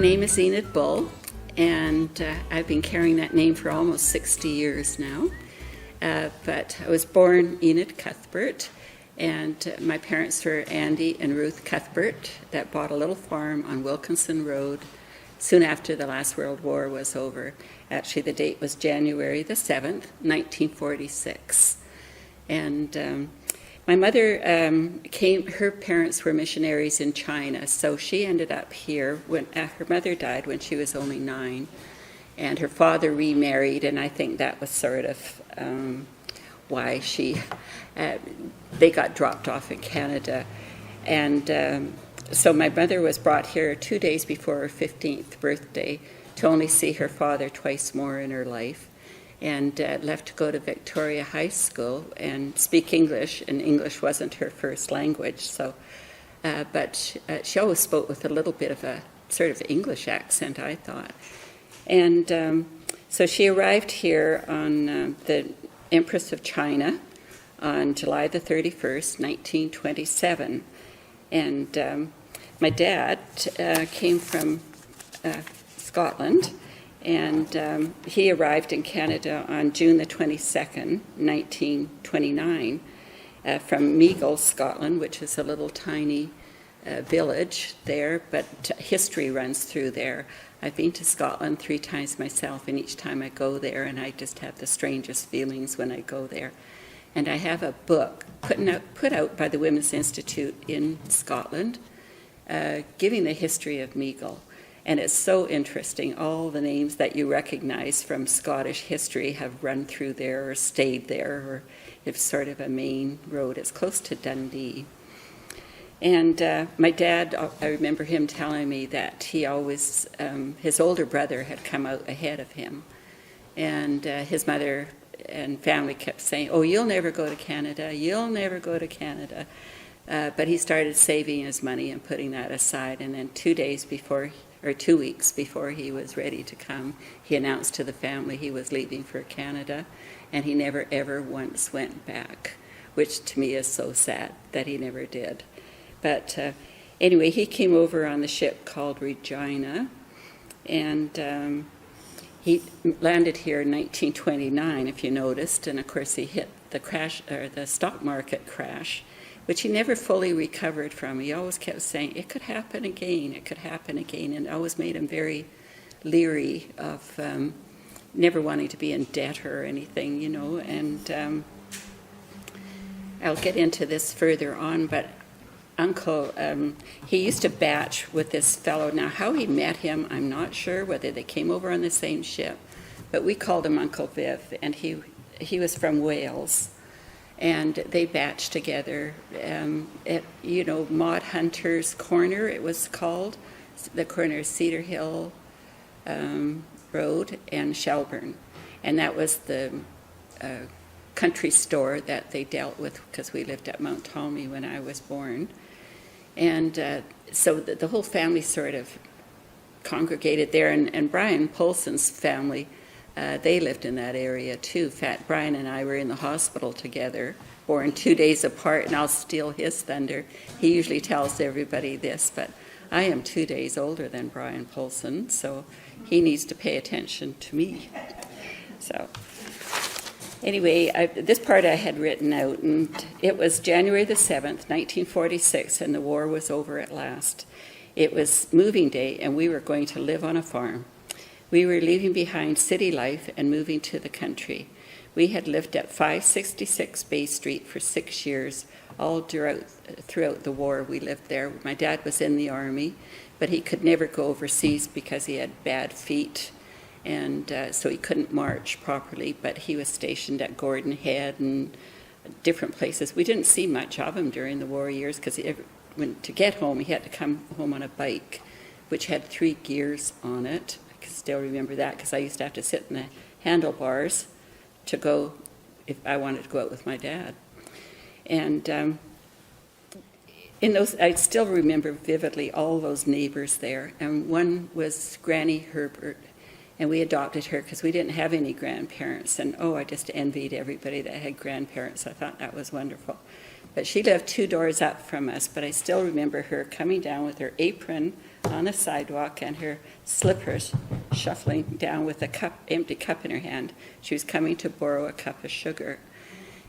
name is Enid Bull, and I've been carrying that name for almost 60 years now. But I was born Enid Cuthbert, and my parents were Andy and Ruth Cuthbert that bought a little farm on Wilkinson Road soon after the last World War was over. Actually, the date was January the 7th, 1946. And my mother her parents were missionaries in China, so she ended up here when her mother died when she was only 9, and her father remarried, and I think that was sort of why they got dropped off in Canada. And so my mother was brought here 2 days before her 15th birthday to only see her father twice more in her life, and left to go to Victoria High School and speak English, and English wasn't her first language. So, but she always spoke with a little bit of a sort of English accent, I thought. And so she arrived here on the Empress of China on July the 31st, 1927. And my dad came from Scotland, and he arrived in Canada on June the 22nd, 1929, from Meagle, Scotland, which is a little tiny village there, but history runs through there. I've been to Scotland 3 times myself, and each time I go there, and I just have the strangest feelings when I go there. And I have a book put out by the Women's Institute in Scotland, giving the history of Meagle. And it's so interesting. All the names that you recognize from Scottish history have run through there or stayed there, or it's sort of a main road. It's close to Dundee. And my dad, I remember him telling me that he always, his older brother had come out ahead of him. And his mother and family kept saying, "Oh, you'll never go to Canada, you'll never go to Canada." But he started saving his money and putting that aside. And then 2 weeks before he was ready to come, he announced to the family he was leaving for Canada, and he never ever once went back, which to me is so sad that he never did. But anyway, he came over on the ship called Regina, and he landed here in 1929, if you noticed, and of course he hit the crash, or the stock market crash, which he never fully recovered from. He always kept saying, it could happen again, it could happen again, and it always made him very leery of never wanting to be in debt or anything, you know. And I'll get into this further on, but Uncle, he used to batch with this fellow. Now, how he met him, I'm not sure, whether they came over on the same ship, but we called him Uncle Viv, and he was from Wales. And they batched together at, Maud Hunter's Corner, it was called, the corner of Cedar Hill Road and Shelburne. And that was the country store that they dealt with, because we lived at Mount Tommy when I was born. And so the whole family sort of congregated there, and Brian Polson's family, they lived in that area too. Brian and I were in the hospital together, born 2 days apart, and I'll steal his thunder. He usually tells everybody this, but I am 2 days older than Brian Polson, so he needs to pay attention to me. So anyway, this part I had written out, and it was January the 7th, 1946, and the war was over at last. It was moving day, and we were going to live on a farm. We were leaving behind city life and moving to the country. We had lived at 566 Bay Street for 6 years. All throughout the war, we lived there. My dad was in the Army, but he could never go overseas because he had bad feet, and so he couldn't march properly, but he was stationed at Gordon Head and different places. We didn't see much of him during the war years, because to get home, he had to come home on a bike, which had 3 gears on it. I still remember that, because I used to have to sit in the handlebars to go if I wanted to go out with my dad. And I still remember vividly all those neighbors there. And one was Granny Herbert, and we adopted her because we didn't have any grandparents. And I just envied everybody that had grandparents. I thought that was wonderful. But she lived 2 doors up from us, but I still remember her coming down with her apron on the sidewalk and her slippers shuffling down with a empty cup in her hand. She was coming to borrow a cup of sugar.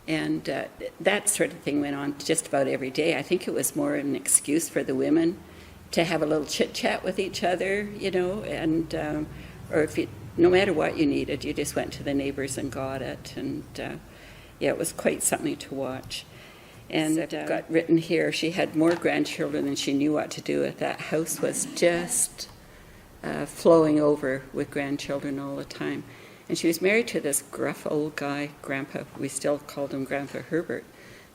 And that sort of thing went on just about every day. I think it was more an excuse for the women to have a little chit-chat with each other, and or if you, no matter what you needed, you just went to the neighbors and got it. And it was quite something to watch. And I've got written here, she had more grandchildren than she knew what to do with. That house was just flowing over with grandchildren all the time. And she was married to this gruff old guy, Grandpa. We still called him Grandpa Herbert.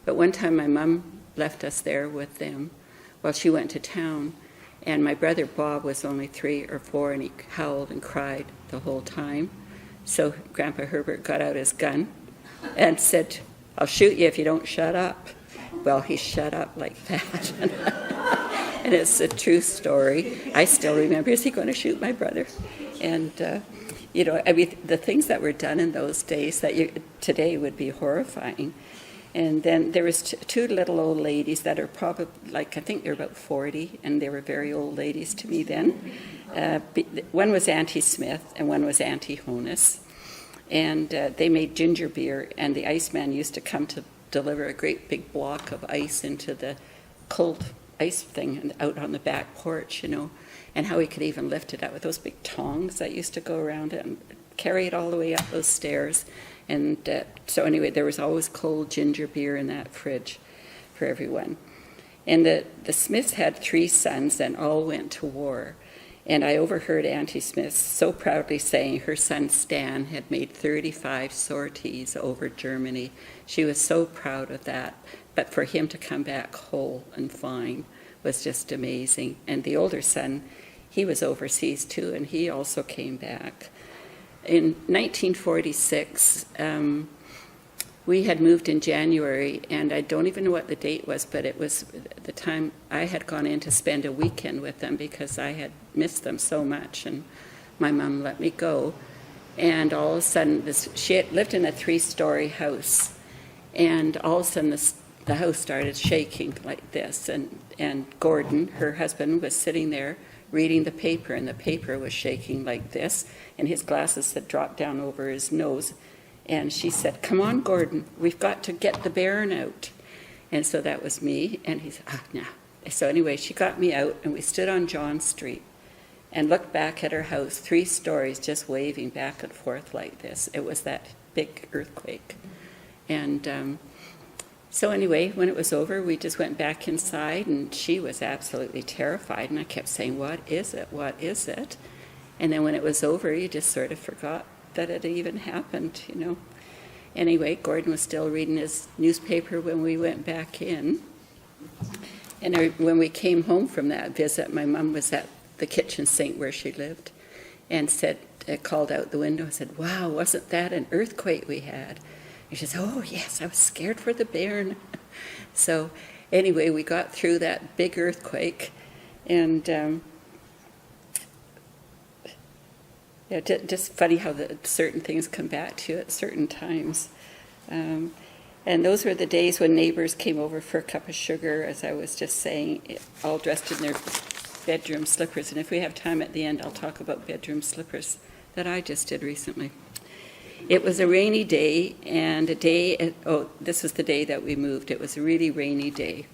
But one time my mom left us there with them while she went to town. And my brother Bob was only 3 or 4, and he howled and cried the whole time. So Grandpa Herbert got out his gun and said, "I'll shoot you if you don't shut up." Well, he shut up like that. And it's a true story. I still remember, is he going to shoot my brother? And, the things that were done in those days that today would be horrifying. And then there was 2 little old ladies that are probably, I think they're about 40, and they were very old ladies to me then. One was Auntie Smith, and one was Auntie Honus. And they made ginger beer, and the iceman used to come to deliver a great big block of ice into the cold ice thing and out on the back porch, and how he could even lift it up with those big tongs that used to go around it and carry it all the way up those stairs. And so anyway, there was always cold ginger beer in that fridge for everyone. And the Smiths had 3 sons and all went to war. And I overheard Auntie Smith so proudly saying her son Stan had made 35 sorties over Germany. She was so proud of that. But for him to come back whole and fine was just amazing. And the older son, he was overseas too, and he also came back. In 1946, we had moved in January, and I don't even know what the date was, but it was the time I had gone in to spend a weekend with them because I had missed them so much, and my mom let me go. And all of a sudden, she had lived in a 3-story house, and all of a sudden the house started shaking like this, and Gordon, her husband, was sitting there reading the paper, and the paper was shaking like this, and his glasses had dropped down over his nose. And she said, "Come on, Gordon, we've got to get the bairn out." And so that was me, and he said, no. So anyway, she got me out, and we stood on John Street and looked back at her house, 3 stories, just waving back and forth like this. It was that big earthquake. And so anyway, when it was over, we just went back inside, and she was absolutely terrified, and I kept saying, "What is it? What is it?" And then when it was over, you just sort of forgot that it even happened, Anyway, Gordon was still reading his newspaper when we went back in. And when we came home from that visit, my mom was at the kitchen sink where she lived and called out the window and said, "Wow, wasn't that an earthquake we had?" And she said, "Oh, yes, I was scared for the bairn." So anyway, we got through that big earthquake, and just funny how certain things come back to you at certain times. And those were the days when neighbors came over for a cup of sugar, as I was just saying, all dressed in their bedroom slippers. And if we have time at the end, I'll talk about bedroom slippers that I just did recently. It was a rainy day, and this was the day that we moved. It was a really rainy day.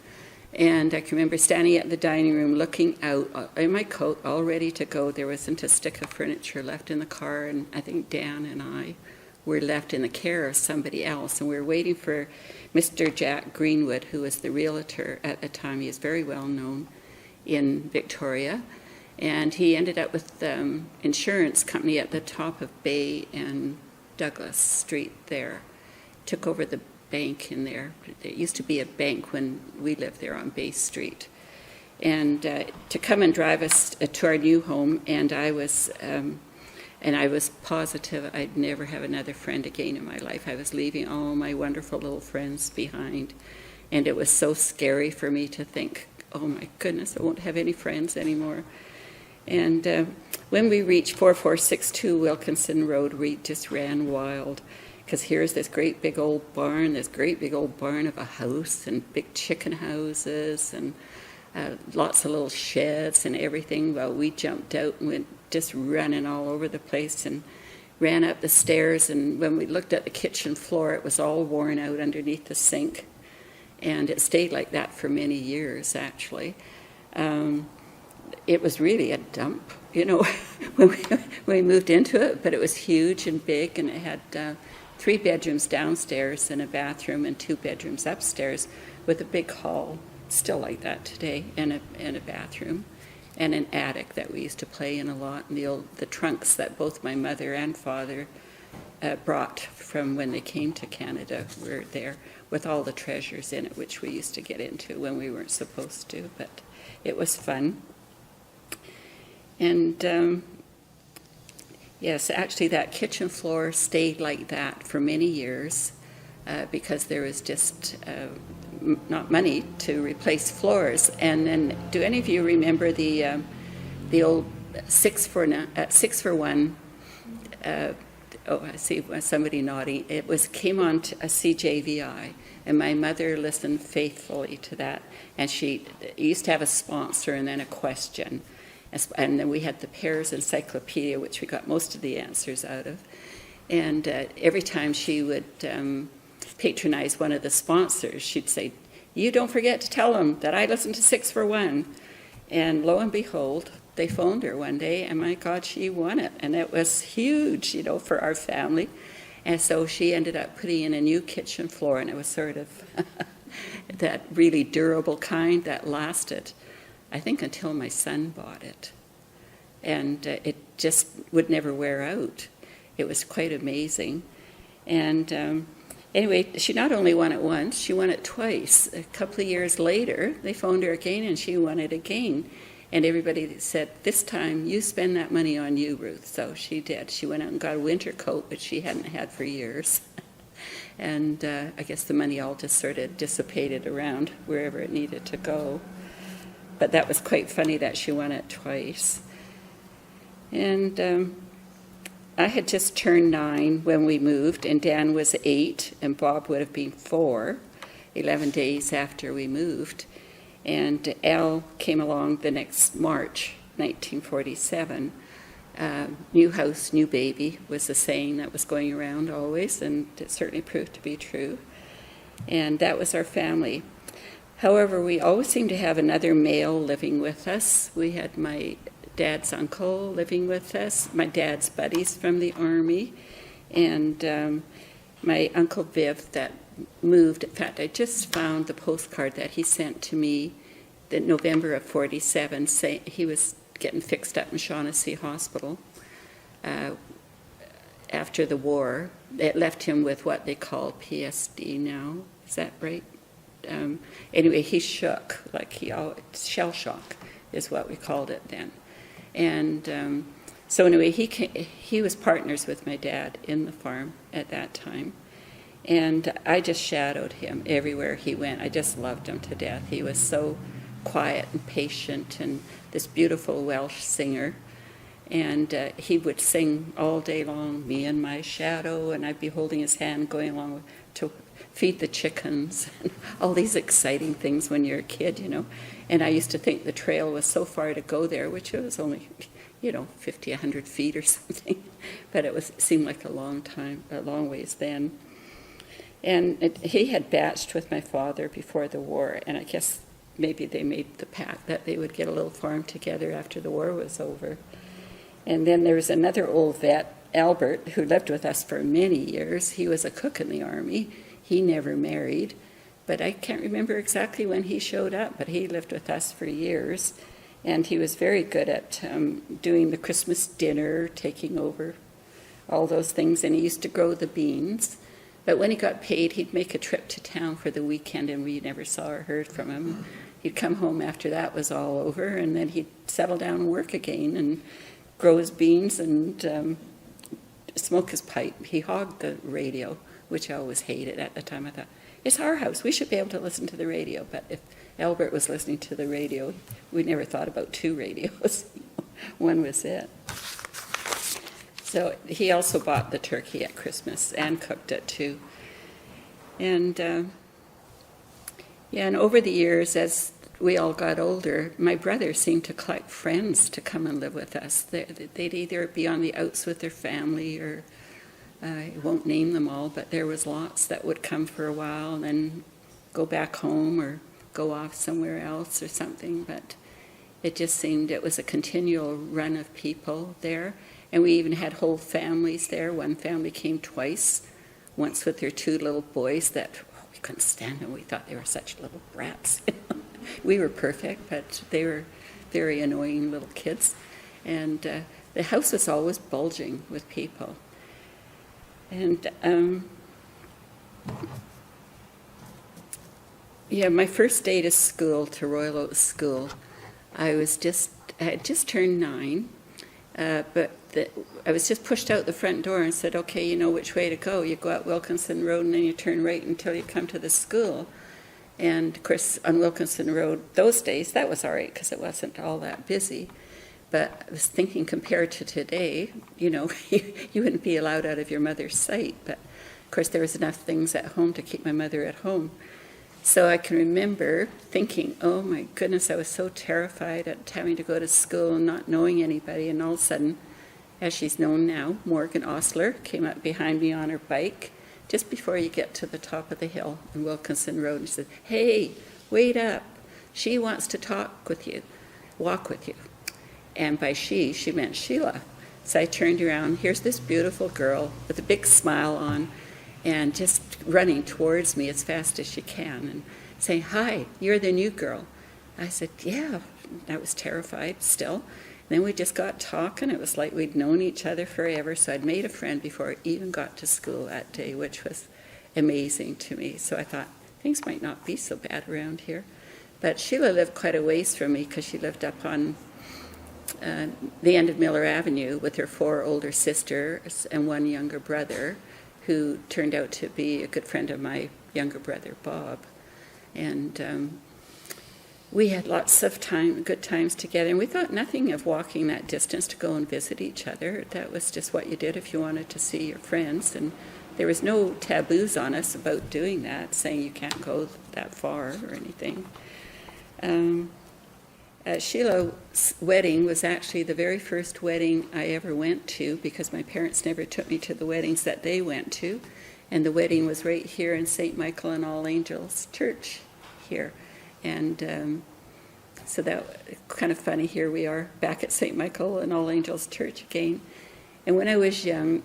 And I can remember standing at the dining room looking out in my coat, all ready to go. There wasn't a stick of furniture left in the car, and I think Dan and I were left in the care of somebody else. And we were waiting for Mr. Jack Greenwood, who was the realtor at the time. He is very well known in Victoria. And he ended up with the insurance company at the top of Bay and Douglas Street there. Took over the bank in there. There used to be a bank when we lived there on Bay Street. And to come and drive us to our new home, and I was positive I'd never have another friend again in my life. I was leaving all my wonderful little friends behind, and it was so scary for me to think, oh my goodness, I won't have any friends anymore. And when we reached 4462 Wilkinson Road, we just ran wild. Because here's this great big old barn of a house and big chicken houses and lots of little sheds and everything. Well, we jumped out and went just running all over the place and ran up the stairs. And when we looked at the kitchen floor, it was all worn out underneath the sink. And it stayed like that for many years, actually. It was really a dump, when we moved into it, but it was huge and big, and it had 3 bedrooms downstairs and a bathroom, and 2 bedrooms upstairs with a big hall, still like that today, and a bathroom, and an attic that we used to play in a lot, and the trunks that both my mother and father brought from when they came to Canada were there with all the treasures in it, which we used to get into when we weren't supposed to, but it was fun. And yes, actually that kitchen floor stayed like that for many years because there was just not money to replace floors. And then, do any of you remember the old 6 for 1? Oh, I see somebody nodding. It came on to a CJVI, and my mother listened faithfully to that. And she used to have a sponsor and then a question. And then we had the Pears Encyclopedia, which we got most of the answers out of. And every time she would patronize one of the sponsors, she'd say, "You don't forget to tell them that I listened to 6 for 1. And lo and behold, they phoned her one day, and my God, she won it. And it was huge, for our family. And so she ended up putting in a new kitchen floor, and it was sort of that really durable kind that lasted, I think, until my son bought it. And it just would never wear out. It was quite amazing. And anyway, she not only won it once, she won it twice. A couple of years later, they phoned her again, and she won it again. And everybody said, "This time, you spend that money on you, Ruth." So she did. She went out and got a winter coat, which she hadn't had for years. And I guess the money all just sort of dissipated around wherever it needed to go. But that was quite funny that she won it twice. And I had just turned 9 when we moved, and Dan was 8, and Bob would have been 4, 11 days after we moved. And Al came along the next March, 1947. New house, new baby was the saying that was going around always, and it certainly proved to be true. And that was our family. However, we always seemed to have another male living with us. We had my dad's uncle living with us, my dad's buddies from the Army, and my Uncle Viv that moved. In fact, I just found the postcard that he sent to me in November of 47, saying he was getting fixed up in Shaughnessy Hospital after the war. It left him with what they call PSD now. Is that right? Anyway, he shook, shell shock is what we called it then. And so anyway, he was partners with my dad in the farm at that time. And I just shadowed him everywhere he went. I just loved him to death. He was so quiet and patient, and this beautiful Welsh singer. And he would sing all day long, me and my shadow, and I'd be holding his hand going along to feed the chickens, and all these exciting things when you're a kid, And I used to think the trail was so far to go there, which it was only, 50, 100 feet or something. But it seemed like a long ways then. And he had batched with my father before the war, and I guess maybe they made the pact that they would get a little farm together after the war was over. And then there was another old vet, Albert, who lived with us for many years. He was a cook in the Army. He never married, but I can't remember exactly when he showed up, but he lived with us for years. And he was very good at doing the Christmas dinner, taking over all those things, and he used to grow the beans. But when he got paid, he'd make a trip to town for the weekend, and we never saw or heard from him. He'd come home after that was all over, and then he'd settle down and work again and grow his beans and smoke his pipe. He hogged the radio, which I always hated at the time. I thought, it's our house. We should be able to listen to the radio. But if Albert was listening to the radio, we never thought about 2 radios. One was it. So he also bought the turkey at Christmas and cooked it too. And and over the years, as we all got older, my brother seemed to collect friends to come and live with us. They'd either be on the outs with their family, or I won't name them all, but there was lots that would come for a while and then go back home or go off somewhere else or something. But it just seemed it was a continual run of people there. And we even had whole families there. One family came twice, once with their 2 little boys that we couldn't stand them. We thought they were such little brats. We were perfect, but they were very annoying little kids. And the house was always bulging with people. And my first day to school, to Royal Oaks School, I had just turned 9, but I was just pushed out the front door and said, okay, you know which way to go. You go out Wilkinson Road and then you turn right until you come to the school. And of course, on Wilkinson Road, those days, that was all right because it wasn't all that busy. But I was thinking, compared to today, you wouldn't be allowed out of your mother's sight. But of course, there was enough things at home to keep my mother at home. So I can remember thinking, oh my goodness, I was so terrified at having to go to school and not knowing anybody. And all of a sudden, as she's known now, Morgan Osler came up behind me on her bike just before you get to the top of the hill on Wilkinson Road. And she said, hey, wait up. She wants to talk with you, walk with you. And by she meant Sheila. So I turned around. Here's this beautiful girl with a big smile on and just running towards me as fast as she can and saying, hi, you're the new girl. I said, yeah. I was terrified still. Then we just got talking. It was like we'd known each other forever. So I'd made a friend before I even got to school that day, which was amazing to me. So I thought, things might not be so bad around here. But Sheila lived quite a ways from me because she lived up on the end of Miller Avenue with her 4 older sisters and 1 younger brother, who turned out to be a good friend of my younger brother, Bob. And we had lots of good times together, and we thought nothing of walking that distance to go and visit each other. That was just what you did if you wanted to see your friends, and there was no taboos on us about doing that, saying you can't go that far or anything. Sheila's wedding was actually the very first wedding I ever went to, because my parents never took me to the weddings that they went to. And the wedding was right here in St. Michael and All Angels Church here. And so that kind of funny, here we are back at St. Michael and All Angels Church again. And when I was young,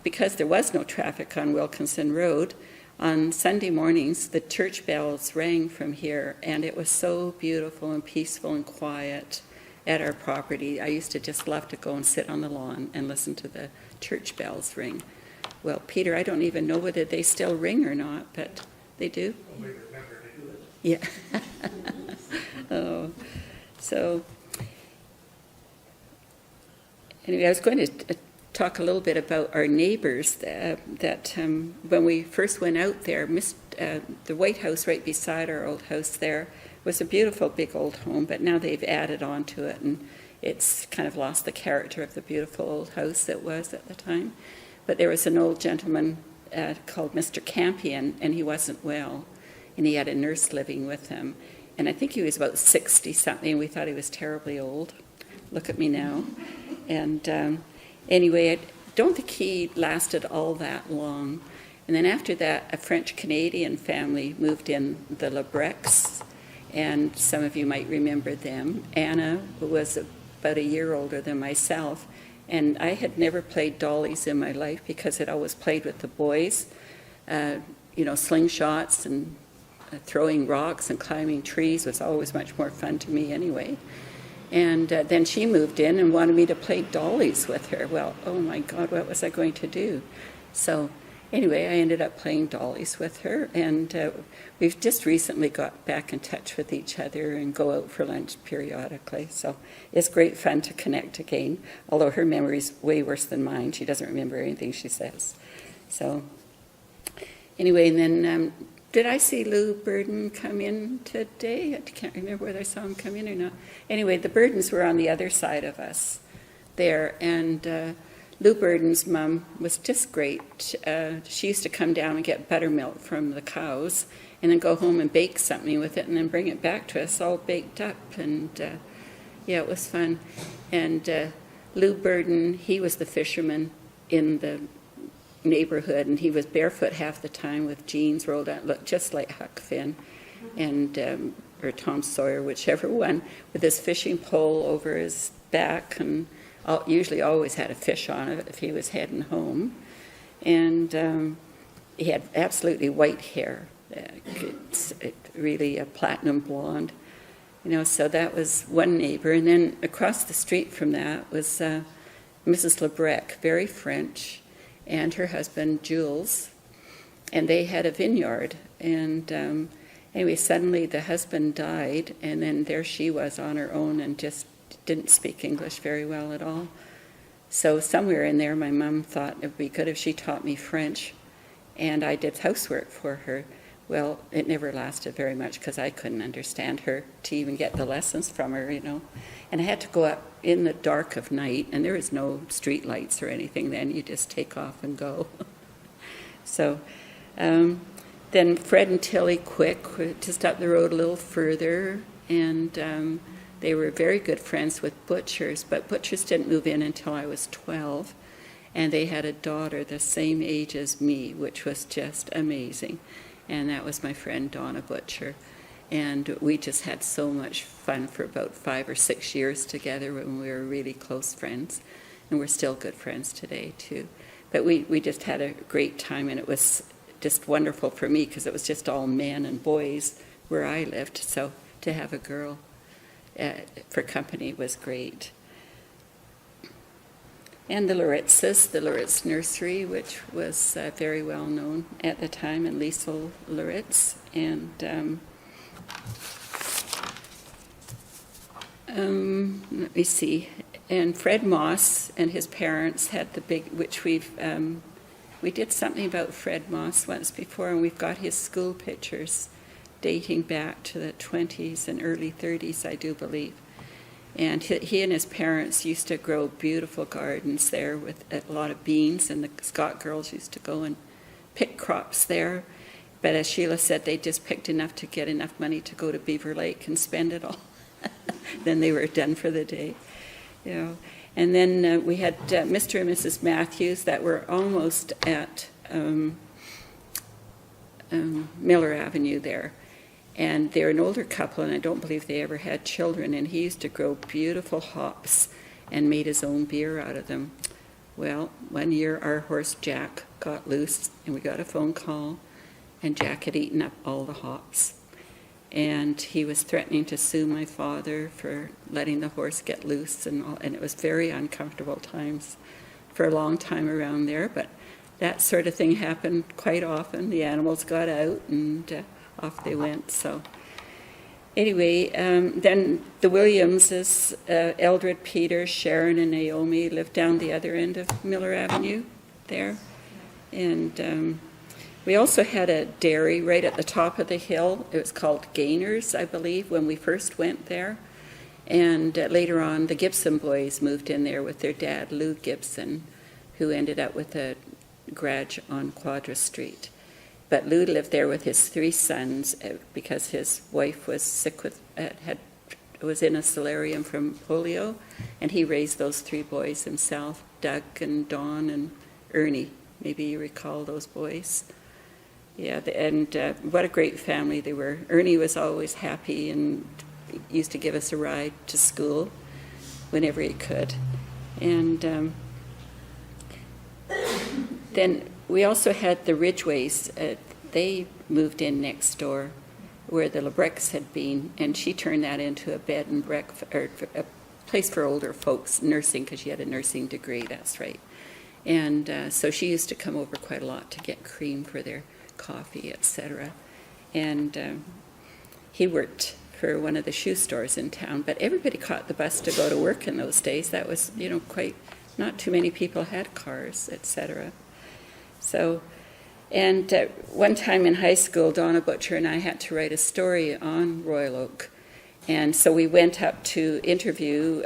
because there was no traffic on Wilkinson Road, on Sunday mornings, the church bells rang from here, and it was so beautiful and peaceful and quiet at our property. I used to just love to go and sit on the lawn and listen to the church bells ring. Well, Peter, I don't even know whether they still ring or not, but they do? Well, we remember to do it. Yeah. Oh, so anyway, I was going to talk a little bit about our neighbors that when we first went out there, the White House right beside our old house there was a beautiful big old home, but now they've added on to it, and it's kind of lost the character of the beautiful old house it was at the time. But there was an old gentleman called Mr. Campion, and he wasn't well, and he had a nurse living with him, and I think he was about 60-something. We thought he was terribly old. Look at me now. And anyway, I don't think he lasted all that long. And then after that, a French-Canadian family moved in, the Lebrecs, and some of you might remember them. Anna was about a year older than myself, and I had never played dollies in my life because I'd always played with the boys, slingshots and throwing rocks and climbing trees was always much more fun to me anyway. And then she moved in and wanted me to play dollies with her. Well, oh my God, what was I going to do? So anyway, I ended up playing dollies with her, and we've just recently got back in touch with each other and go out for lunch periodically. So it's great fun to connect again, although her memory's way worse than mine. She doesn't remember anything she says. So anyway, and then did I see Lou Burden come in today? I can't remember whether I saw him come in or not. Anyway, the Burdens were on the other side of us there, and Lou Burden's mom was just great. She used to come down and get buttermilk from the cows, and then go home and bake something with it and then bring it back to us all baked up. And yeah, it was fun. And Lou Burden, he was the fisherman in the neighborhood, and he was barefoot half the time with jeans rolled out, looked just like Huck Finn, and or Tom Sawyer, whichever one, with his fishing pole over his back, and usually always had a fish on it if he was heading home. And he had absolutely white hair, it's really a platinum blonde, so that was one neighbor. And then across the street from that was Mrs. Lebrec, very French, and her husband Jules, and they had a vineyard. And anyway, suddenly the husband died, and then there she was on her own and just didn't speak English very well at all. So somewhere in there, my mom thought it would be good if she taught me French, and I did housework for her. Well, it never lasted very much because I couldn't understand her to even get the lessons from her, And I had to go up in the dark of night, and there was no street lights or anything then. You just take off and go. So then Fred and Tilly Quick were just up the road a little further, and they were very good friends with Butchers, but Butchers didn't move in until I was 12, and they had a daughter the same age as me, which was just amazing. And that was my friend Donna Butcher. And we just had so much fun for about 5 or 6 years together when we were really close friends. And we're still good friends today, too. But we just had a great time, and it was just wonderful for me because it was just all men and boys where I lived. So to have a girl for company was great. And the Loritzes, the Loritz Nursery, which was very well known at the time, and Liesel Loritz. And let me see. And Fred Moss and his parents had the big, which we did something about Fred Moss once before, and we've got his school pictures dating back to the 20s and early 30s, I do believe. And he and his parents used to grow beautiful gardens there with a lot of beans, and the Scott girls used to go and pick crops there. But as Sheila said, they just picked enough to get enough money to go to Beaver Lake and spend it all. Then they were done for the day. And then we had Mr. and Mrs. Matthews that were almost at Miller Avenue there. And they're an older couple, and I don't believe they ever had children. And he used to grow beautiful hops and made his own beer out of them. Well, one year our horse Jack got loose, and we got a phone call, and Jack had eaten up all the hops. And he was threatening to sue my father for letting the horse get loose, and it was very uncomfortable times for a long time around there. But that sort of thing happened quite often. The animals got out, and off they went. So anyway, then the Williamses, Eldred, Peter, Sharon, and Naomi lived down the other end of Miller Avenue there. And we also had a dairy right at the top of the hill. It was called Gainers, I believe, when we first went there. And later on, the Gibson boys moved in there with their dad, Lou Gibson, who ended up with a garage on Quadra Street. But Lou lived there with his 3 sons because his wife was sick with, was in a solarium from polio, and he raised those 3 boys himself, Doug and Don and Ernie. Maybe you recall those boys. Yeah, and what a great family they were. Ernie was always happy and used to give us a ride to school whenever he could. And then we also had the Ridgeways. They moved in next door where the Lebrecs had been, and she turned that into a bed and breakfast, or a place for older folks, nursing, because she had a nursing degree, that's right. And so she used to come over quite a lot to get cream for their coffee, etc. And he worked for one of the shoe stores in town, but everybody caught the bus to go to work in those days. That was, quite, not too many people had cars, etc. So, and one time in high school, Donna Butcher and I had to write a story on Royal Oak. And so we went up to interview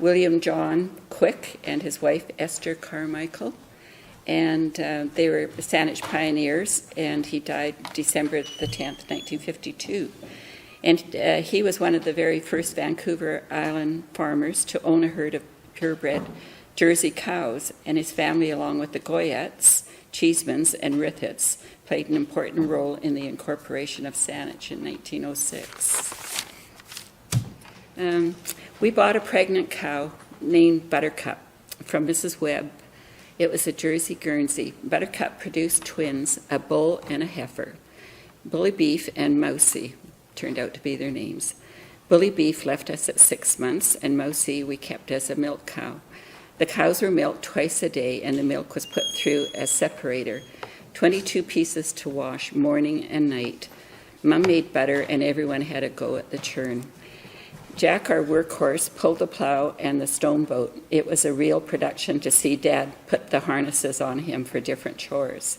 William John Quick and his wife Esther Carmichael. and they were Saanich pioneers, and he died December the 10th, 1952. And he was one of the very first Vancouver Island farmers to own a herd of purebred Jersey cows, and his family, along with the Goyettes, Cheesemans, and Rithets, played an important role in the incorporation of Saanich in 1906. We bought a pregnant cow named Buttercup from Mrs. Webb. It was a Jersey Guernsey. Buttercup produced twins, a bull and a heifer. Bully Beef and Mousie turned out to be their names. Bully Beef left us at 6 months, and Mousie we kept as a milk cow. The cows were milked twice a day, and the milk was put through a separator, 22 pieces to wash morning and night. Mum made butter, and everyone had a go at the churn. Jack, our workhorse, pulled the plow and the stone boat. It was a real production to see Dad put the harnesses on him for different chores.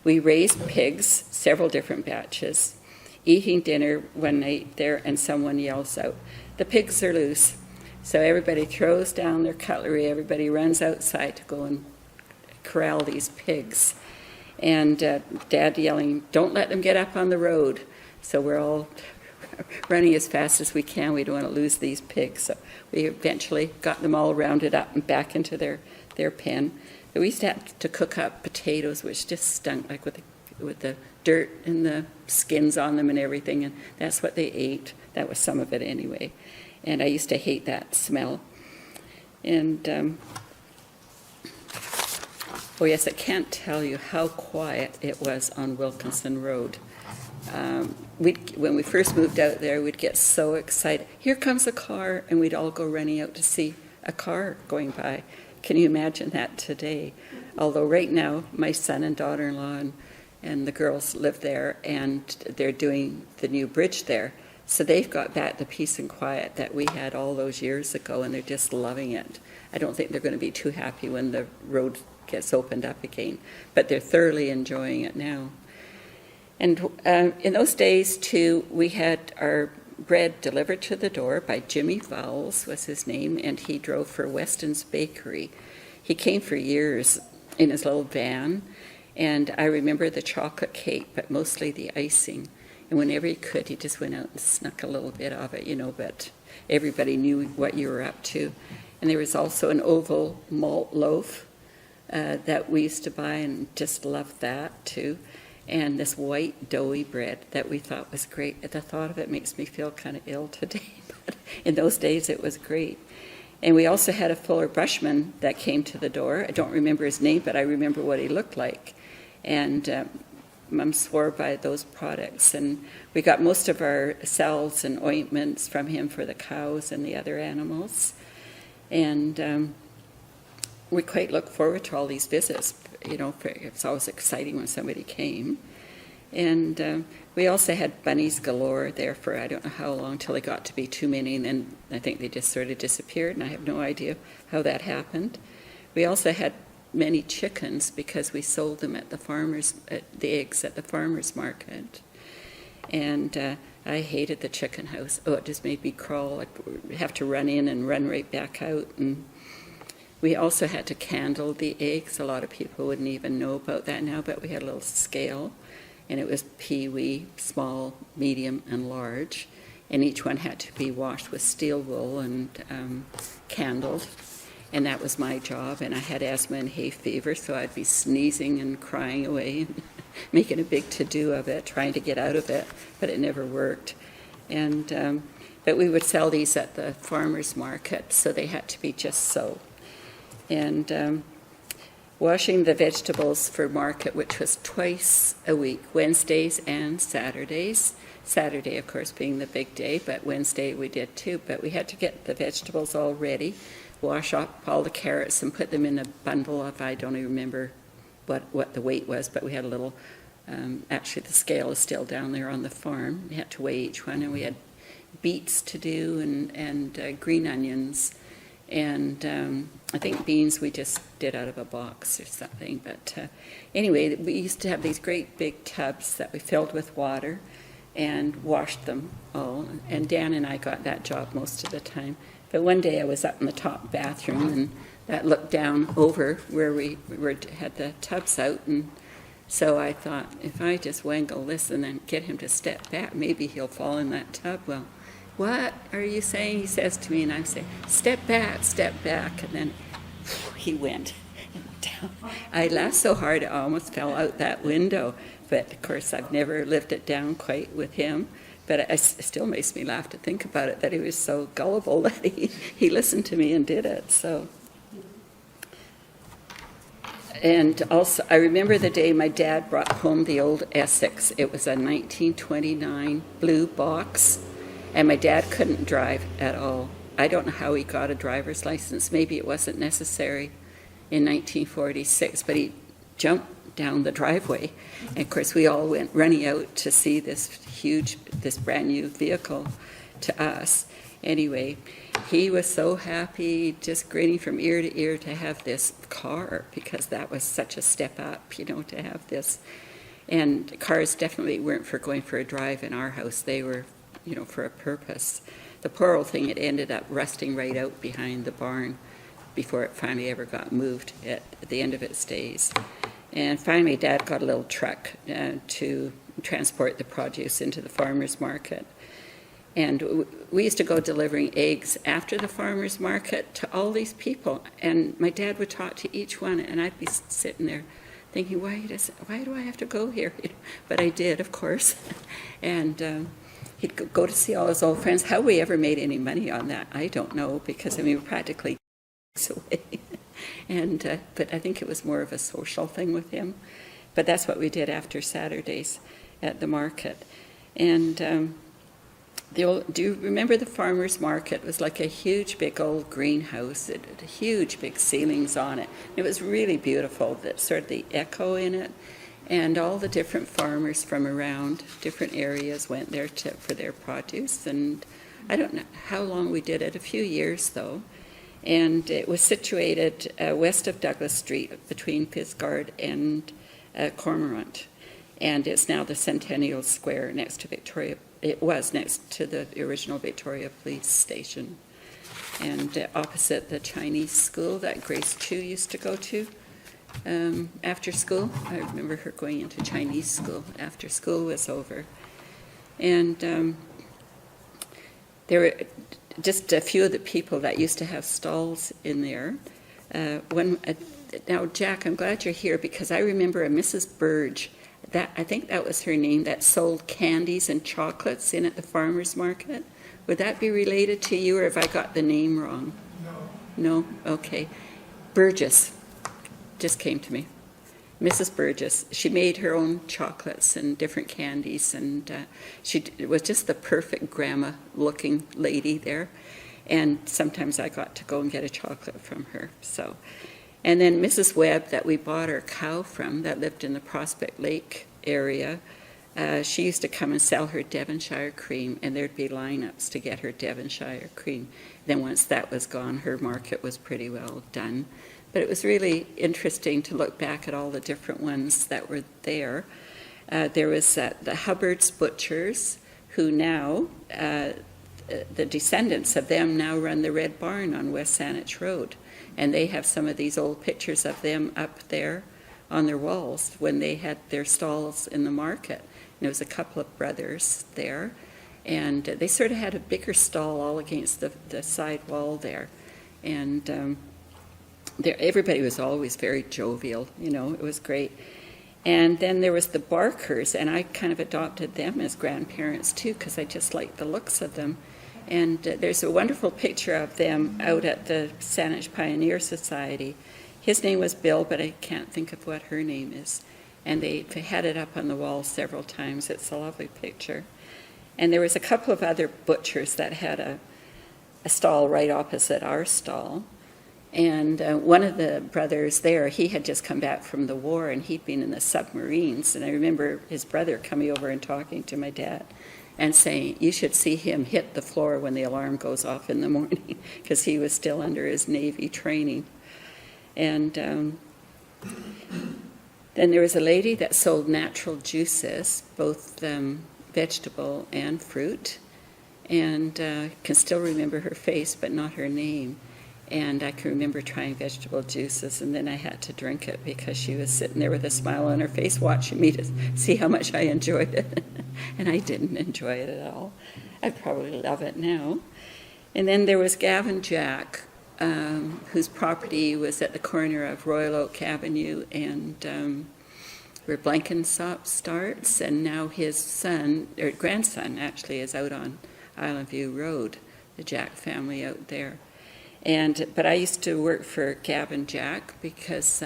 We raised pigs, several different batches. Eating dinner one night there, and someone yells out, "The pigs are loose." So everybody throws down their cutlery, everybody runs outside to go and corral these pigs. And Dad yelling, "Don't let them get up on the road." So we're all running as fast as we can. We don't want to lose these pigs. So we eventually got them all rounded up and back into their pen. But we used to have to cook up potatoes, which just stunk, like with the dirt and the skins on them and everything, and that's what they ate. That was some of it anyway. And I used to hate that smell. And, oh yes, I can't tell you how quiet it was on Wilkinson Road. When we first moved out there, we'd get so excited. Here comes a car, and we'd all go running out to see a car going by. Can you imagine that today? Although right now, my son and daughter-in-law and the girls live there, and they're doing the new bridge there. So they've got back the peace and quiet that we had all those years ago, and they're just loving it. I don't think they're going to be too happy when the road gets opened up again, but they're thoroughly enjoying it now. And in those days, too, we had our bread delivered to the door by Jimmy Vowles, was his name, and he drove for Weston's Bakery. He came for years in his little van, and I remember the chocolate cake, but mostly the icing. And whenever he could, he just went out and snuck a little bit of it, but everybody knew what you were up to. And there was also an oval malt loaf that we used to buy, and just loved that, too. And this white doughy bread that we thought was great. The thought of it makes me feel kind of ill today, but in those days it was great. And we also had a Fuller Brushman that came to the door. I don't remember his name, but I remember what he looked like. And Mum swore by those products. And we got most of our salves and ointments from him for the cows and the other animals. And we quite look forward to all these visits. It's always exciting when somebody came. And we also had bunnies galore there for I don't know how long, till they got to be too many, and then I think they just sort of disappeared, and I have no idea how that happened. We also had many chickens because we sold them at the eggs at the farmer's market. And I hated the chicken house. Oh, it just made me crawl. I'd have to run in and run right back out. And we also had to candle the eggs. A lot of people wouldn't even know about that now, but we had a little scale, and it was pee-wee, small, medium, and large, and each one had to be washed with steel wool and candled, and that was my job. And I had asthma and hay fever, so I'd be sneezing and crying away and making a big to-do of it, trying to get out of it, but it never worked. And but we would sell these at the farmer's market, so they had to be just so. And washing the vegetables for market, which was twice a week, Wednesdays and Saturdays. Saturday, of course, being the big day, but Wednesday we did too. But we had to get the vegetables all ready, wash up all the carrots and put them in a bundle of, I don't even remember what the weight was, but we had a little, actually the scale is still down there on the farm. We had to weigh each one, and we had beets to do and green onions. And I think beans we just did out of a box or something. But anyway, we used to have these great big tubs that we filled with water and washed them all. And Dan and I got that job most of the time. But one day I was up in the top bathroom, and that looked down over where we had the tubs out, and so I thought, if I just wangle this and then get him to step back, maybe he'll fall in that tub. Well, what are you saying? He says to me, and I'm saying, step back, and then he went down. I laughed so hard I almost fell out that window, but of course I've never lived it down quite with him. But it still makes me laugh to think about it, that he was so gullible that he listened to me and did it. So. And also, I remember the day my dad brought home the old Essex. It was a 1929 blue box, and my dad couldn't drive at all. I don't know how he got a driver's license. Maybe it wasn't necessary in 1946, but he jumped down the driveway. And of course, we all went running out to see this brand new vehicle to us. Anyway, he was so happy, just grinning from ear to ear to have this car, because that was such a step up, to have this. And cars definitely weren't for going for a drive in our house. They were, for a purpose. The poor old thing, it ended up rusting right out behind the barn before it finally ever got moved at the end of its days. And finally, Dad got a little truck to transport the produce into the farmer's market. And we used to go delivering eggs after the farmer's market to all these people. And my dad would talk to each one, and I'd be sitting there thinking, why do I have to go here? But I did, of course. And he'd go to see all his old friends. How we ever made any money on that, I don't know, because, we were practically away. And but I think it was more of a social thing with him. But that's what we did after Saturdays at the market. And do you remember the farmer's market? It was like a huge big old greenhouse. It had huge big ceilings on it. It was really beautiful, that sort of the echo in it. And all the different farmers from around different areas went there for their produce. And I don't know how long we did it, a few years though. And it was situated west of Douglas Street between Pisgard and Cormorant. And it's now the Centennial Square next to Victoria. It was next to the original Victoria Police Station. And opposite the Chinese school that Grace Chu used to go to after school. I remember her going into Chinese school after school was over. And there were just a few of the people that used to have stalls in there. Now, Jack, I'm glad you're here, because I remember a Mrs. Burge, I think that was her name, that sold candies and chocolates in at the farmer's market. Would that be related to you, or have I got the name wrong? No? No? Okay. Burgess just came to me. Mrs. Burgess. She made her own chocolates and different candies, and she was just the perfect grandma-looking lady there. And sometimes I got to go and get a chocolate from her. So, and then Mrs. Webb, that we bought our cow from, that lived in the Prospect Lake area, she used to come and sell her Devonshire cream, and there'd be lineups to get her Devonshire cream. Then once that was gone, her market was pretty well done. But it was really interesting to look back at all the different ones that were there. There was the Hubbard's Butchers, who now, the descendants of them now run the Red Barn on West Saanich Road. And they have some of these old pictures of them up there on their walls when they had their stalls in the market. And there was a couple of brothers there. And they sort of had a bigger stall all against the side wall there. And everybody was always very jovial, it was great. And then there was the Barkers, and I kind of adopted them as grandparents too, because I just liked the looks of them. And there's a wonderful picture of them out at the Saanich Pioneer Society. His name was Bill, but I can't think of what her name is. And they had it up on the wall several times. It's a lovely picture. And there was a couple of other butchers that had a stall right opposite our stall. And one of the brothers there, he had just come back from the war, and he'd been in the submarines. And I remember his brother coming over and talking to my dad and saying, you should see him hit the floor when the alarm goes off in the morning, because he was still under his Navy training. And then there was a lady that sold natural juices, both vegetable and fruit. And can still remember her face, but not her name. And I can remember trying vegetable juices, and then I had to drink it because she was sitting there with a smile on her face watching me to see how much I enjoyed it. And I didn't enjoy it at all. I'd probably love it now. And then there was Gavin Jack, whose property was at the corner of Royal Oak Avenue and where Blenkinsop starts, and now his son, or grandson actually, is out on Island View Road, the Jack family out there. But I used to work for Gavin Jack because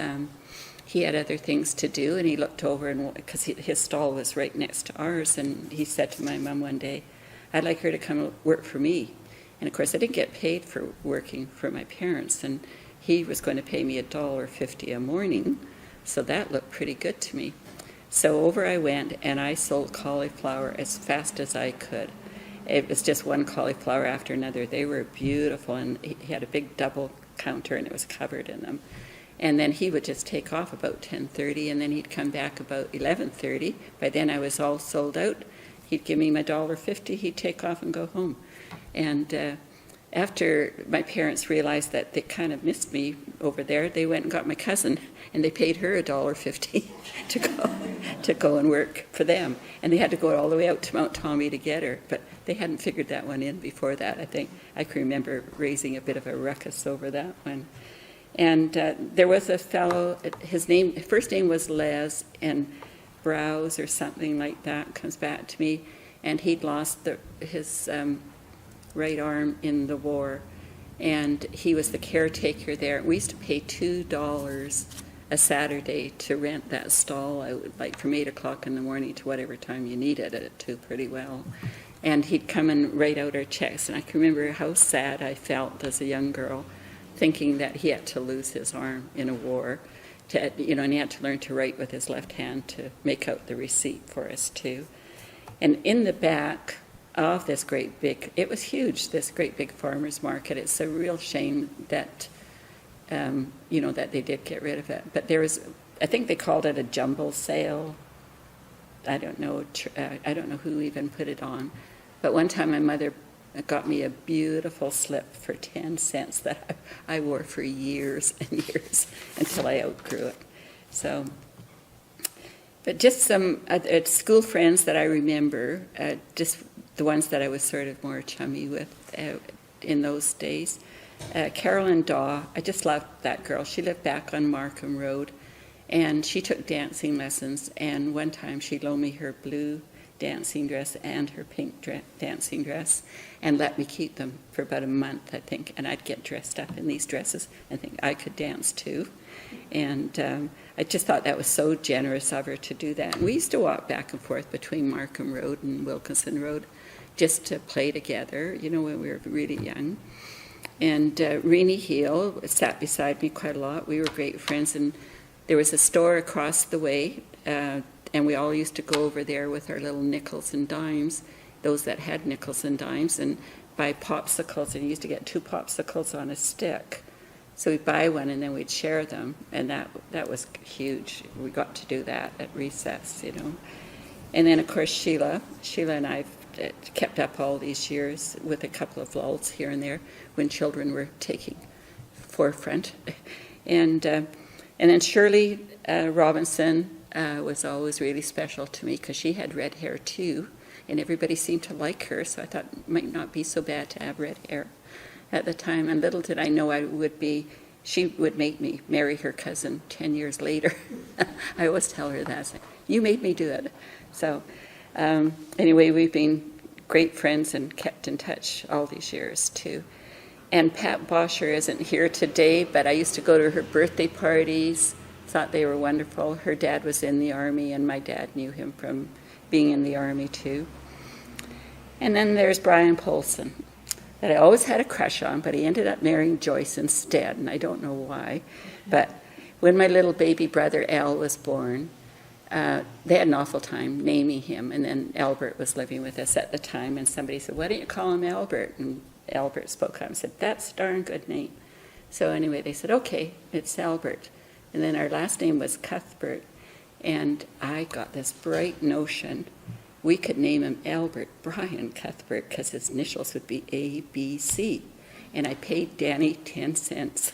he had other things to do, and he looked over, and because his stall was right next to ours, and he said to my mom one day, "I'd like her to come work for me." And of course I didn't get paid for working for my parents, and he was going to pay me $1.50 a morning, so that looked pretty good to me. So over I went, and I sold cauliflower as fast as I could. It was just one cauliflower after another. They were beautiful, and he had a big double counter, and it was covered in them. And then he would just take off about 10:30, and then he'd come back about 11:30. By then I was all sold out. He'd give me my $1.50, he'd take off and go home. And after my parents realized that they kind of missed me over there, they went and got my cousin, and they paid her $1.50 to go and work for them. And they had to go all the way out to Mount Tommy to get her, but they hadn't figured that one in before that. I think I can remember raising a bit of a ruckus over that one. And there was a fellow, his first name was Les, and Browse or something like that comes back to me, and he'd lost his right arm in the war, and he was the caretaker there. We used to pay $2 a Saturday to rent that stall out, like from 8 o'clock in the morning to whatever time you needed it to pretty well. And he'd come and write out our checks, and I can remember how sad I felt as a young girl, thinking that he had to lose his arm in a war, and he had to learn to write with his left hand to make out the receipt for us too. And in the back of this great big, it was huge, this great big farmer's market. It's a real shame that, that they did get rid of it. But there was, I think they called it a jumble sale. I don't know who even put it on. But one time my mother got me a beautiful slip for 10 cents that I wore for years and years until I outgrew it. So, but just some school friends that I remember, just the ones that I was sort of more chummy with in those days. Carolyn Daw, I just loved that girl. She lived back on Markham Road, and she took dancing lessons, and one time she loaned me her blue dancing dress and her pink dancing dress and let me keep them for about a month, I think, and I'd get dressed up in these dresses and think I could dance too. And I just thought that was so generous of her to do that. And we used to walk back and forth between Markham Road and Wilkinson Road just to play together, when we were really young. And Renee Heel sat beside me quite a lot. We were great friends, and there was a store across the way, and we all used to go over there with our little nickels and dimes, those that had nickels and dimes, and buy popsicles. And you used to get 2 popsicles on a stick. So we'd buy one, and then we'd share them, and that was huge. We got to do that at recess, And then, of course, Sheila and I kept up all these years with a couple of lulls here and there when children were taking forefront. And then Shirley Robinson was always really special to me because she had red hair too, and everybody seemed to like her, so I thought it might not be so bad to have red hair at the time. And little did I know she would make me marry her cousin 10 years later. I always tell her that. You made me do it. So anyway, we've been great friends and kept in touch all these years too. And Pat Bosher isn't here today, but I used to go to her birthday parties, thought they were wonderful. Her dad was in the Army, and my dad knew him from being in the Army too. And then there's Brian Polson, that I always had a crush on, but he ended up marrying Joyce instead, and I don't know why. But when my little baby brother Al was born, they had an awful time naming him, and then Albert was living with us at the time, and somebody said, "Why don't you call him Albert?" And Albert spoke up and said, "That's a darn good name." So anyway, they said, "Okay, it's Albert." And then our last name was Cuthbert, and I got this bright notion we could name him Albert Brian Cuthbert because his initials would be ABC. and I paid Danny 10 cents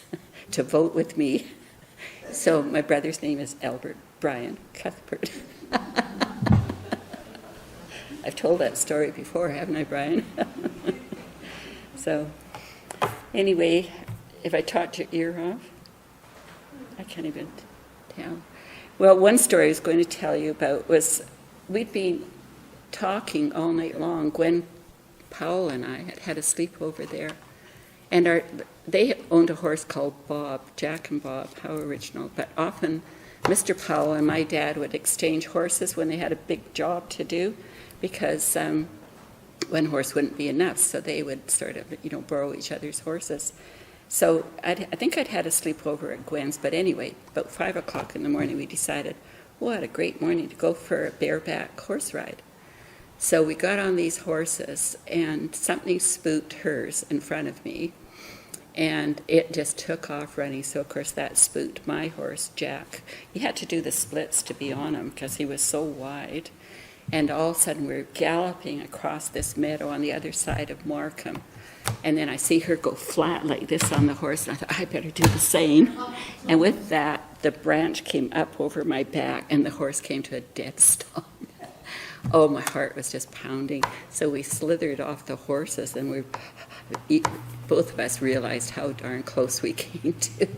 to vote with me. So my brother's name is Albert Brian Cuthbert. I've told that story before, haven't I, Brian? So anyway, if I talked your ear off, I can't even tell. Well, one story I was going to tell you about was we'd been talking all night long. Gwen Powell and I had a sleepover there. And they owned a horse called Bob, Jack and Bob, how original. But often Mr. Powell and my dad would exchange horses when they had a big job to do, because one horse wouldn't be enough, so they would sort of, borrow each other's horses. So I think I'd had a sleepover at Gwen's, but anyway, about 5 o'clock in the morning we decided, what a great morning to go for a bareback horse ride. So we got on these horses, and something spooked hers in front of me, and it just took off running. So, of course, that spooked my horse, Jack. He had to do the splits to be on him because he was so wide. And all of a sudden, we're galloping across this meadow on the other side of Markham. And then I see her go flat like this on the horse, and I thought, I better do the same. And with that, the branch came up over my back, and the horse came to a dead stop. Oh, my heart was just pounding. So we slithered off the horses, and both of us realized how darn close we came to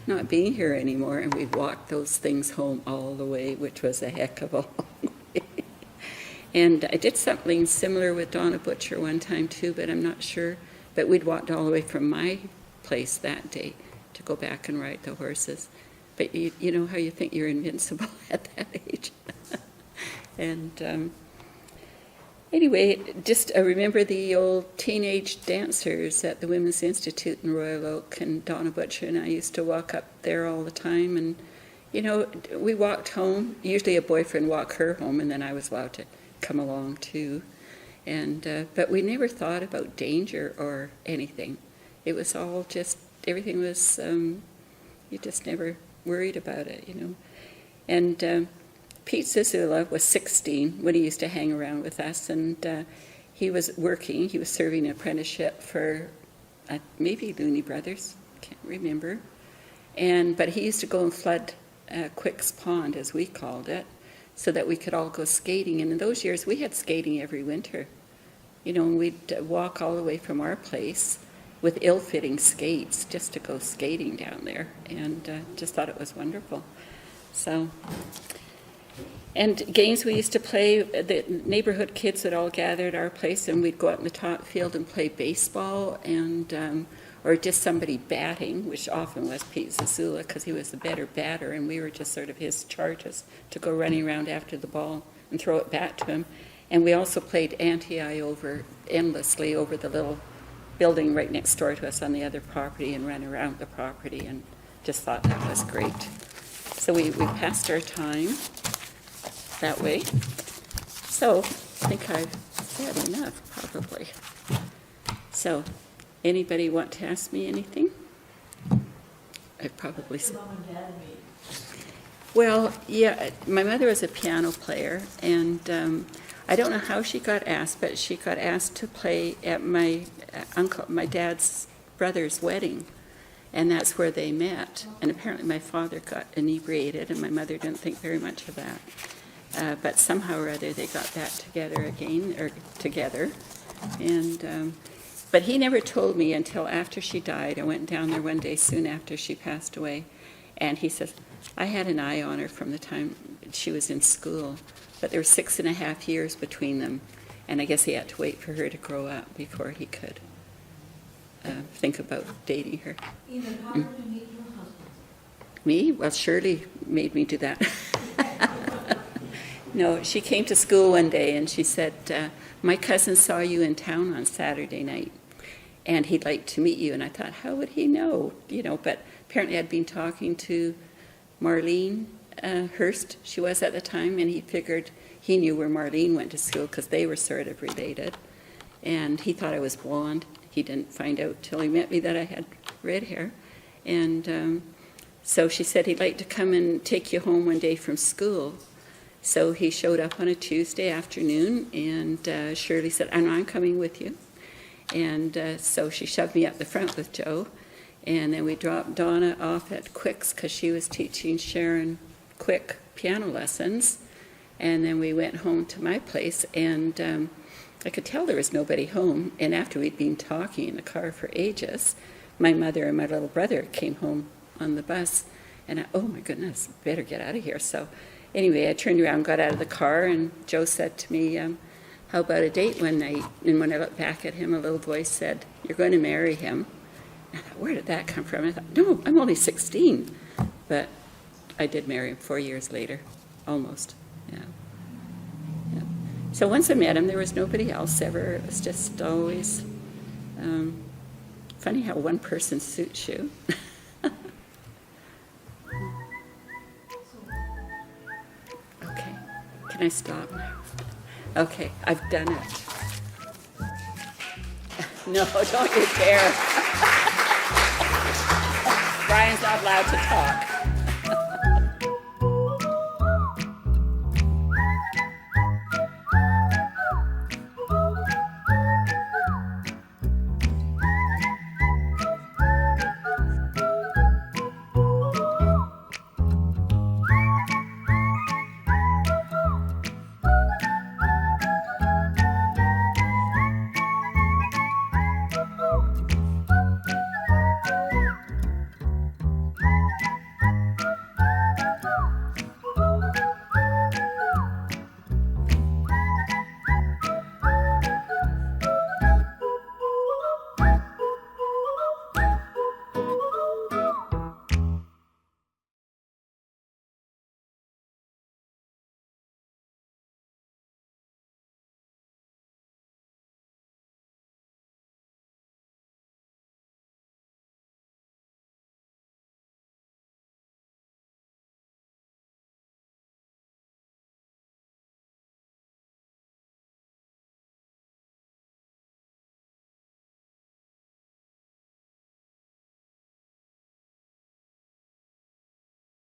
not being here anymore. And we walked those things home all the way, which was a heck of a long way. And I did something similar with Donna Butcher one time too, but I'm not sure. But we'd walked all the way from my place that day to go back and ride the horses. But you know how you think you're invincible at that age. And anyway, just I remember the old teenage dancers at the Women's Institute in Royal Oak, and Donna Butcher and I used to walk up there all the time. And, we walked home. Usually a boyfriend walked her home, and then I was allowed to come along too. And but we never thought about danger or anything. It was all just, everything was, you just never worried about it, And Pete Zazula was 16 when he used to hang around with us, and he was working. He was serving an apprenticeship for maybe Looney Brothers, can't remember. But he used to go and flood Quick's Pond, as we called it, so that we could all go skating. And in those years, we had skating every winter. And we'd walk all the way from our place with ill-fitting skates just to go skating down there, and just thought it was wonderful. So. And games we used to play, the neighborhood kids would all gather at our place, and we'd go out in the top field and play baseball, and or just somebody batting, which often was Pete Zazula, because he was the better batter, and we were just sort of his charges to go running around after the ball and throw it back to him. And we also played ante-I endlessly over the little building right next door to us on the other property, and ran around the property, and just thought that was great. So we passed our time that way. So I think I've said enough, probably. So anybody want to ask me anything? I've probably said. Mom and Dad meet. Well, yeah, my mother was a piano player, and I don't know how she got asked, but she got asked to play at my dad's brother's wedding, and that's where they met. And apparently my father got inebriated, and my mother didn't think very much of that. But somehow or other they got back together again, and but he never told me until after she died. I went down there one day soon after she passed away, and he says, I had an eye on her from the time she was in school, but there were 6.5 years between them, and I guess he had to wait for her to grow up before he could think about dating her. Enid, how did you meet your husband? Me? Well, Shirley made me do that. No, she came to school one day and she said, my cousin saw you in town on Saturday night and he'd like to meet you. And I thought, how would he know? But apparently I'd been talking to Marlene Hurst, she was at the time, and he figured he knew where Marlene went to school because they were sort of related. And he thought I was blonde. He didn't find out till he met me that I had red hair. And so she said he'd like to come and take you home one day from school. So he showed up on a Tuesday afternoon, and Shirley said, I'm coming with you. And so she shoved me up the front with Joe. And then we dropped Donna off at Quick's because she was teaching Sharon Quick piano lessons. And then we went home to my place, and I could tell there was nobody home. And after we'd been talking in the car for ages, my mother and my little brother came home on the bus. And oh my goodness, better get out of here. So anyway, I turned around, got out of the car, and Joe said to me, how about a date one night? And when I looked back at him, a little voice said, you're going to marry him. And I thought, where did that come from? I thought, no, I'm only 16. But I did marry him 4 years later, almost. Yeah. So once I met him, there was nobody else ever. It was just always funny how one person suits you. Okay, can I stop now? Okay, I've done it. No, don't you dare. Brian's not allowed to talk.